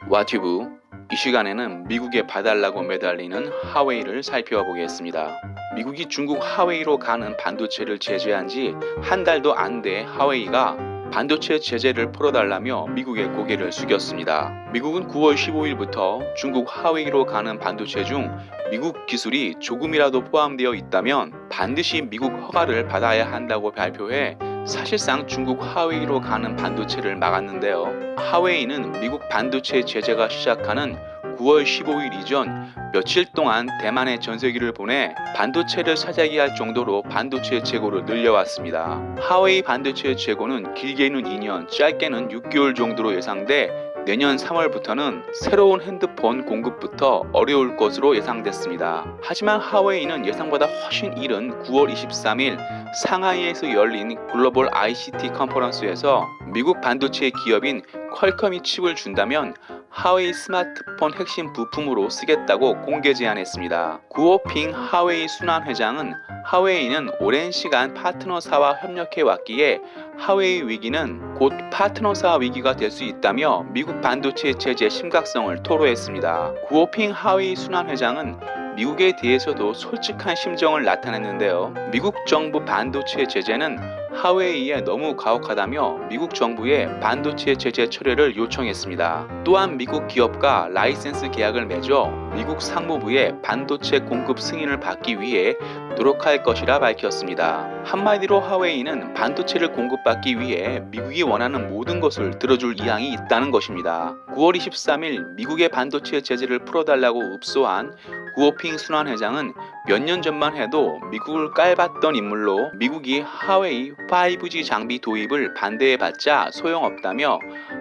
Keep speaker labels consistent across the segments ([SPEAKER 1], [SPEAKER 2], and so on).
[SPEAKER 1] 와튜브, 이 시간에는 미국에 봐달라고 매달리는 하웨이를 살펴보겠습니다. 미국이 중국 하웨이로 가는 반도체를 제재한 지 한 달도 안 돼 하웨이가 반도체 제재를 풀어달라며 미국에 고개를 숙였습니다. 미국은 9월 15일부터 중국 하웨이로 가는 반도체 중 미국 기술이 조금이라도 포함되어 있다면 반드시 미국 허가를 받아야 한다고 발표해 사실상 중국 하웨이로 가는 반도체를 막았는데요. 하웨이는 미국 반도체 제재가 시작하는 9월 15일 이전 며칠 동안 대만에 전세기를 보내 반도체를 사재기 할 정도로 반도체 재고를 늘려왔습니다. 하웨이 반도체 재고는 길게는 2년, 짧게는 6개월 정도로 예상돼 내년 3월부터는 새로운 핸드폰 공급부터 어려울 것으로 예상됐습니다. 하지만 하웨이는 예상보다 훨씬 이른 9월 23일 상하이에서 열린 글로벌 ICT 컨퍼런스에서 미국 반도체 기업인 퀄컴이 칩을 준다면 하웨이 스마트폰 핵심 부품으로 쓰겠다고 공개 제안했습니다. 구오핑 하웨이 순환 회장은 하웨이는 오랜 시간 파트너사와 협력해 왔기에 하웨이 위기는 곧 파트너사 위기가 될 수 있다며 미국 반도체 제재 심각성을 토로했습니다. 구오핑 하웨이 순환 회장은 미국에 대해서도 솔직한 심정을 나타냈는데요. 미국 정부 반도체 제재는 하웨이에 너무 가혹하다며 미국 정부에 반도체 제재 철회를 요청했습니다. 또한 미국 기업과 라이센스 계약을 맺어 미국 상무부에 반도체 공급 승인을 받기 위해 노력할 것이라 밝혔습니다. 한마디로 하웨이는 반도체를 공급받기 위해 미국이 원하는 모든 것을 들어줄 의향이 있다는 것입니다. 9월 23일 미국의 반도체 제재를 풀어달라고 읍소한 구오핑 순환 회장은 몇 년 전만 해도 미국을 깔봤던 인물로 미국이 하웨이 5G 장비 도입을 반대해봤자 소용없다며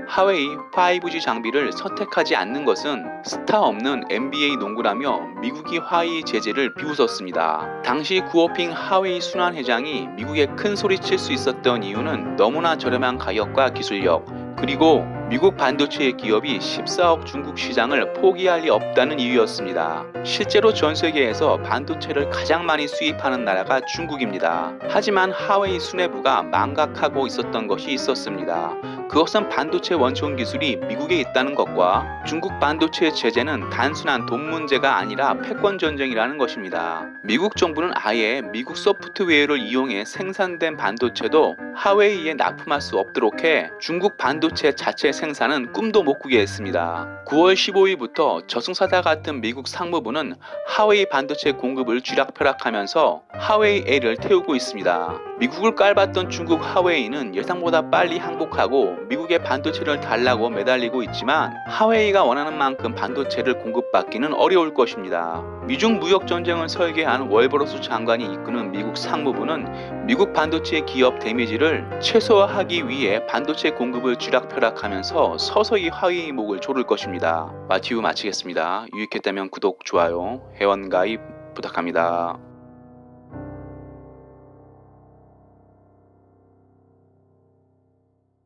[SPEAKER 1] 하웨이 5G 장비를 선택하지 않는 것은 스타 없는 NBA 농구라며 미국이 하웨이 제재를 비웃었습니다. 당시 구오핑 하웨이 순환 회장이 미국에 큰 소리칠 수 있었던 이유는 너무나 저렴한 가격과 기술력, 그리고 미국 반도체 기업이 14억 중국 시장을 포기할 리 없다는 이유였습니다. 실제로 전 세계에서 반도체를 가장 많이 수입하는 나라가 중국입니다. 하지만 하웨이 수뇌부가 망각하고 있었던 것이 있었습니다. 그것은 반도체 원천 기술이 미국에 있다는 것과 중국 반도체 제재는 단순한 돈 문제가 아니라 패권 전쟁이라는 것입니다. 미국 정부는 아예 미국 소프트웨어를 이용해 생산된 반도체도 하웨이에 납품할 수 없도록 해 중국 반도체 자체 생산은 꿈도 못 꾸게 했습니다. 9월 15일부터 저승사자 같은 미국 상무부는 하웨이 반도체 공급을 쥐락펴락하면서 하웨이 A를 태우고 있습니다. 미국을 깔봤던 중국 하웨이는 예상보다 빨리 항복하고 미국의 반도체를 달라고 매달리고 있지만 하웨이가 원하는 만큼 반도체를 공급받기는 어려울 것입니다. 미중 무역 전쟁을 설계한 월버로스 장관이 이끄는 미국 상무부는 미국 반도체 기업 데미지를 최소화하기 위해 반도체 공급을 쥐락펴락하면서 서서히 하웨이 목을 조를 것입니다. 마티우 마치겠습니다. 유익했다면 구독, 좋아요, 회원 가입 부탁합니다.